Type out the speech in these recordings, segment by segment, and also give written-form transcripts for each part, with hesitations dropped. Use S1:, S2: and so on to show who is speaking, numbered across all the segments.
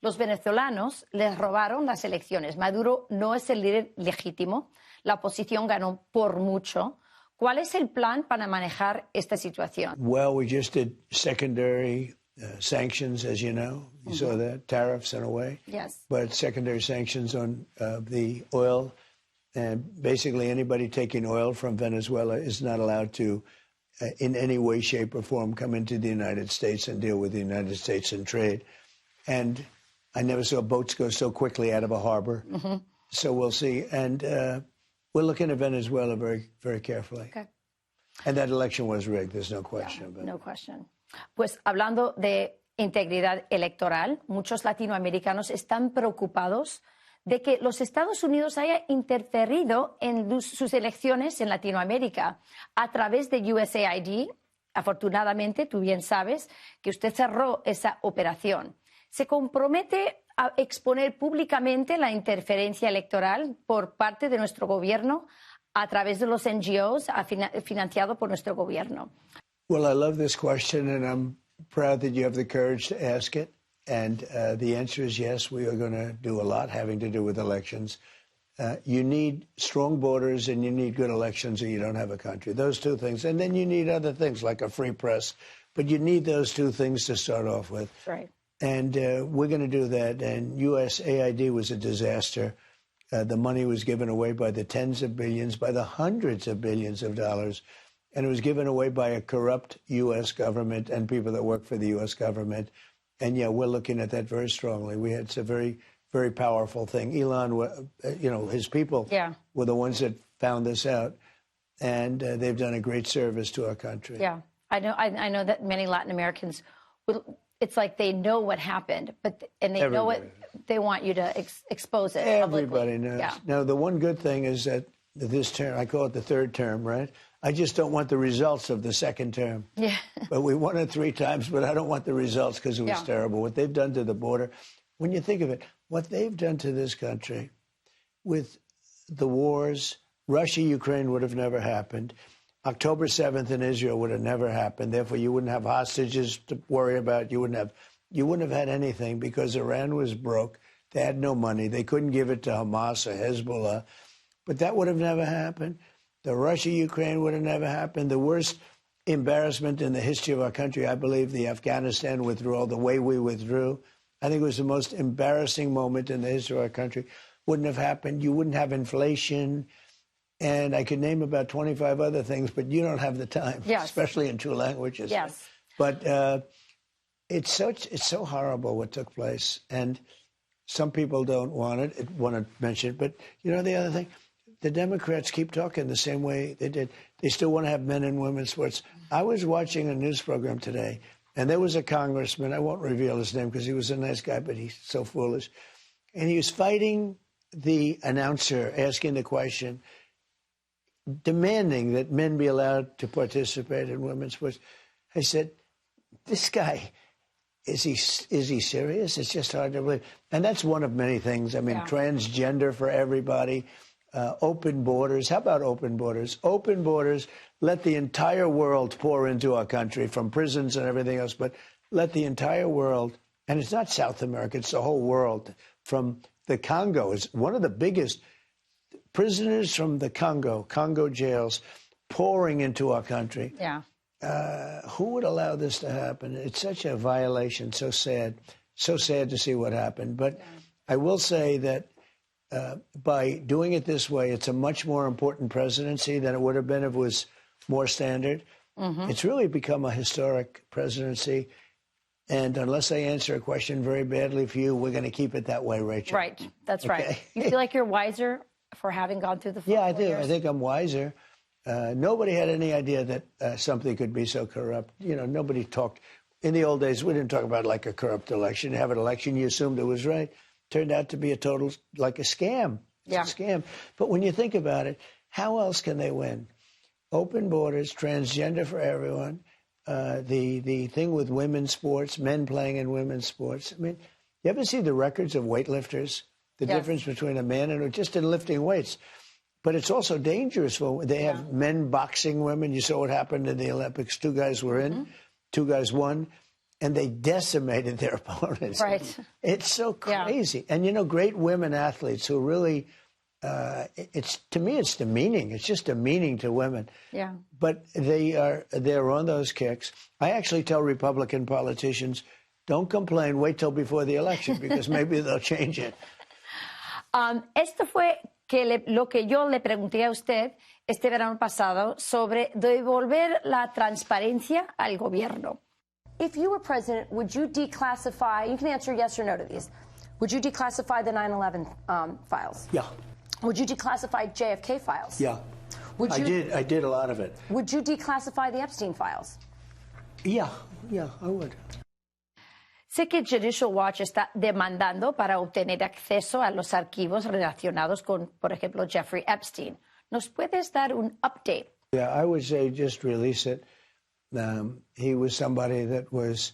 S1: Los venezolanos les robaron las elecciones. Maduro no es el líder legítimo. La oposición ganó por mucho. ¿Cuál es el plan para manejar esta situación?
S2: Well, we just did secondary sanctions, as you know. You saw that, tariffs in a way.
S1: Yes.
S2: But secondary sanctions on the oil. And basically anybody taking oil from Venezuela is not allowed to, in any way, shape, or form, come into the United States and deal with the United States and trade. And I never saw boats go so quickly out of a harbor. So we'll see. And we're looking at Venezuela very, very carefully.
S1: Okay.
S2: And that election was rigged. There's no question about it.
S1: No question. Pues hablando de integridad electoral, muchos latinoamericanos están preocupados de que los Estados Unidos hayan interferido en sus elecciones en Latinoamérica a través de USAID. Afortunadamente, tú bien sabes que usted cerró esa operación. ¿Se compromete a exponer públicamente la interferencia electoral por parte de nuestro gobierno a través de los NGOs financiado por nuestro gobierno?
S2: Well, I love this question, and I'm proud that you have the courage to ask it. And the answer is yes, we are going to do a lot having to do with elections. You need strong borders and you need good elections or you don't have a country. Those two things. And then you need other things like a free press. But you need those two things to start off with.
S1: Right.
S2: And we're going to do that. And USAID was a disaster. The money was given away by the tens of billions, by the hundreds of billions of dollars. And it was given away by a corrupt U.S. government and people that work for the U.S. government. And, yeah, we're looking at that very strongly. It's a very, very powerful thing. Elon, his people were the ones that found this out. And they've done a great service to our country.
S1: Yeah, I know that many Latin Americans, it's like they know what happened, and they know it. They want you to expose it.
S2: Everybody knows.
S1: Yeah.
S2: Now, the one good thing is that this term, I call it the third term, right? I just don't want the results of the second term.
S1: Yeah.
S2: But we won it 3 times, but I don't want the results because it was terrible. What they've done to the border, when you think of it, what they've done to this country with the wars, Russia, Ukraine would have never happened. October 7th in Israel would have never happened. Therefore, you wouldn't have hostages to worry about. You wouldn't have had anything because Iran was broke. They had no money. They couldn't give it to Hamas or Hezbollah. But that would have never happened. The Russia-Ukraine would have never happened. The worst embarrassment in the history of our country, I believe, the Afghanistan withdrawal, the way we withdrew. I think it was the most embarrassing moment in the history of our country. Wouldn't have happened. You wouldn't have inflation. And I could name about 25 other things, but you don't have the time, especially in 2 languages.
S1: Yes.
S2: But it's so horrible what took place. And some people don't want to mention it. But, the other thing, the Democrats keep talking the same way they did. They still want to have men and women's sports. I was watching a news program today, and there was a congressman. I won't reveal his name because he was a nice guy, but he's so foolish. And he was fighting the announcer, asking the question, demanding that men be allowed to participate in women's sports. I said, this guy, is he serious? It's just hard to believe. And that's one of many things. I mean, transgender for everybody. Open borders. How about open borders? Open borders, let the entire world pour into our country from prisons and everything else, but let the entire world, and it's not South America, it's the whole world, from the Congo. It's one of the biggest prisoners from the Congo jails pouring into our country.
S1: Yeah.
S2: Who would allow this to happen? It's such a violation, so sad to see what happened. But I will say that by doing it this way, it's a much more important presidency than it would have been if it was more standard. It's really become a historic presidency. And unless I answer a question very badly for you, we're going to keep it that way, Rachel.
S1: Right. That's right. You feel like you're wiser for having gone through the 4
S2: Yeah, I do.
S1: years?
S2: I think I'm wiser. Nobody had any idea that something could be so corrupt. Nobody talked. In the old days, we didn't talk about like a corrupt election. You have an election, you assumed it was right. Turned out to be a total, like a scam. It's a scam. But when you think about it, how else can they win? Open borders, transgender for everyone, the thing with women's sports, men playing in women's sports. I mean, you ever see the records of weightlifters? The difference between a man and just in lifting weights. But it's also dangerous. They have men boxing women. You saw what happened in the Olympics. 2 guys were in, 2 guys won. and they decimated their opponents.
S1: Right.
S2: It's so crazy. Yeah. And, great women athletes who really, to me, it's demeaning. It's just demeaning to women.
S1: Yeah.
S2: But they're on those kicks. I actually tell Republican politicians, don't complain, wait till before the election, because maybe they'll change it.
S1: Esto fue lo que yo le pregunté a usted este verano pasado sobre devolver la transparencia al gobierno. If you were president, would you declassify, you can answer yes or no to these, would you declassify the 9/11 files?
S2: Yeah.
S1: Would you declassify JFK files?
S2: Yeah. I did a lot of it.
S1: Would you declassify the Epstein files?
S2: Yeah, I would.
S1: Sé que Judicial Watch está demandando para obtener acceso a los archivos relacionados con, por ejemplo, Jeffrey Epstein. ¿Nos puedes dar un update?
S2: Yeah, I would say just release it. He was somebody that was,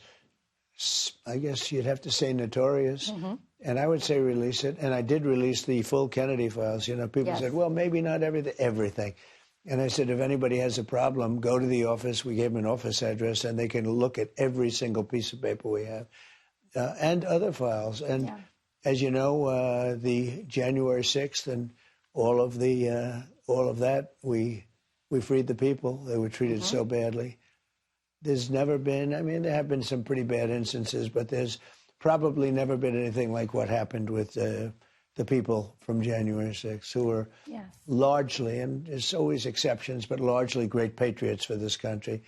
S2: I guess you'd have to say, notorious. Mm-hmm. And I would say release it. And I did release the full Kennedy files. People said, well, maybe not everything. And I said, if anybody has a problem, go to the office. We gave them an office address, and they can look at every single piece of paper we have. And other files. And as you know, the January 6th and all of that, we freed the people. They were treated so badly. There's never been, there have been some pretty bad instances, but there's probably never been anything like what happened with the people from January 6th, who were largely, and there's always exceptions, but largely great patriots for this country.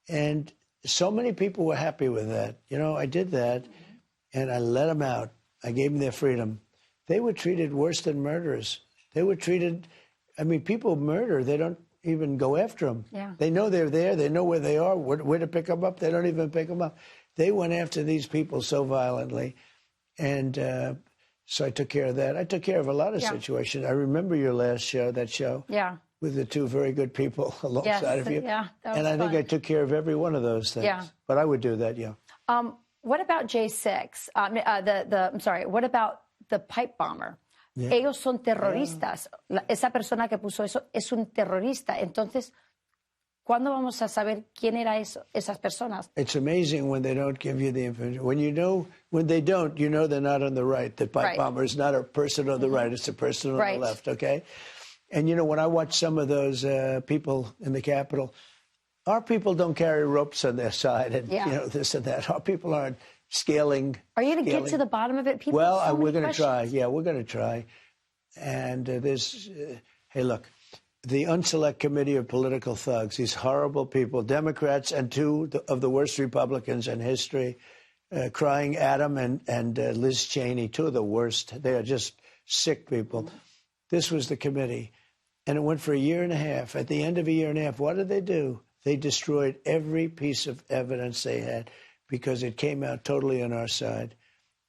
S2: And so many people were happy with that. I did that, and I let them out. I gave them their freedom. They were treated worse than murderers. They were treated, people murder. They don't even go after them. Yeah. They know they're there. They know where they are, where to pick them up. They don't even pick them up. They went after these people so violently. And so I took care of that. I took care of a lot of situations. I remember your last show, with the two very good people alongside of you. Yeah, and I think I took care of every one of those things. Yeah. But I would do that,
S1: What about J6? What about the pipe bomber? Yeah. Ellos son terroristas. Esa persona que puso eso es un terrorista. Entonces, ¿cuándo vamos a saber quién era esas personas?
S2: It's amazing when they don't give you the information. When they don't, they're not on the right. The pipe bomber is not a person on the right. It's a person on the left, okay? And, when I watch some of those people in the Capitol, our people don't carry ropes on their side and, this and that. Our people aren't scaling.
S1: Are you going to get to the bottom of it?
S2: We're going to try. Yeah, we're going to try. And hey, look, the Unselect Committee of Political Thugs, these horrible people, Democrats and two of the worst Republicans in history, crying Adam and Liz Cheney, two of the worst. They are just sick people. This was the committee. And it went for a year and a half. At the end of a year and a half, what did they do? They destroyed every piece of evidence they had because it came out totally on our side.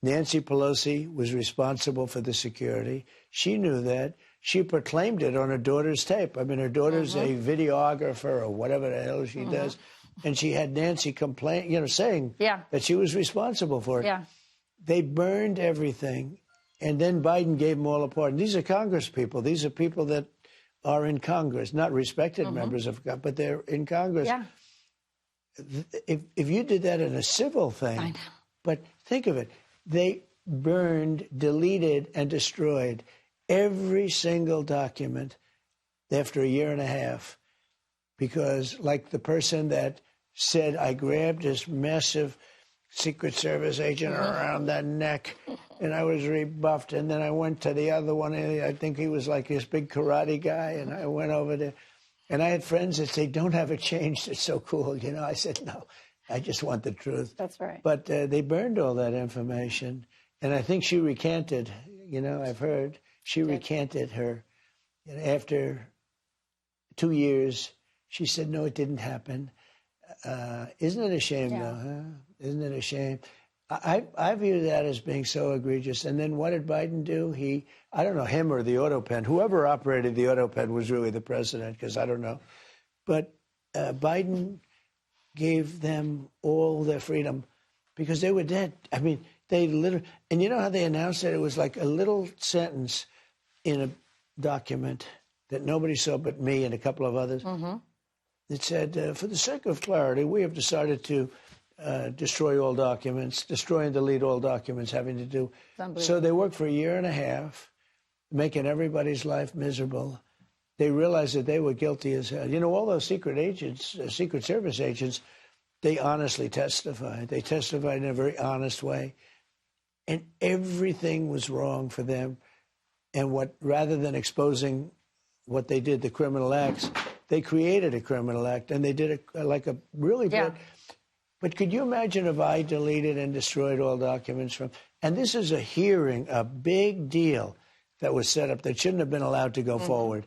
S2: Nancy Pelosi was responsible for the security. She knew that. She proclaimed it on her daughter's tape. Her daughter's a videographer or whatever the hell she does. And she had Nancy saying that she was responsible for it. Yeah. They burned everything. And then Biden gave them all apart. And these are Congress people. These are people that are in Congress, not respected members of Congress, but they're in Congress. Yeah. If you did that in a civil thing, I know. But think of it. They burned, deleted, and destroyed every single document after a year and a half because, like the person that said, I grabbed this massive Secret Service agent around the neck and I was rebuffed, and then I went to the other one, and I think he was like this big karate guy, and I went over there. And I had friends that say, don't have it changed. It's so cool. I said, no, I just want the truth.
S1: That's right.
S2: But they burned all that information. And I think she recanted, I've heard she recanted her. After 2 years, she said, no, it didn't happen. Isn't it a shame, though, huh? Isn't it a shame? I view that as being so egregious. And then what did Biden do? I don't know, him or the auto pen. Whoever operated the auto pen was really the president, because I don't know. But Biden gave them all their freedom because they were dead. They literally, and you know how they announced it? It was like a little sentence in a document that nobody saw but me and a couple of others. It said, for the sake of clarity, we have decided to destroy all documents, destroy and delete all documents having to do. So they worked for a year and a half, making everybody's life miserable. They realized that they were guilty as hell. You know, all those secret agents, Secret Service agents, they honestly testified. They testified in a very honest way. And everything was wrong for them. And rather than exposing what they did, the criminal acts, they created a criminal act, and they did it like a really bad. But could you imagine if I deleted and destroyed all documents from? And this is a hearing, a big deal that was set up that shouldn't have been allowed to go forward.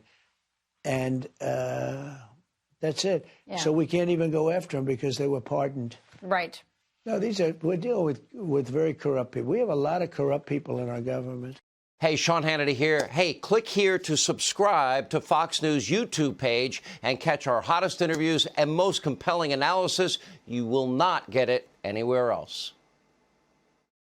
S2: And that's it. Yeah. So we can't even go after them because they were pardoned.
S1: Right.
S2: No, we're dealing with very corrupt people. We have a lot of corrupt people in our government.
S3: Hey, Sean Hannity here. Hey, click here to subscribe to Fox News YouTube page and catch our hottest interviews and most compelling analysis. You will not get it anywhere else.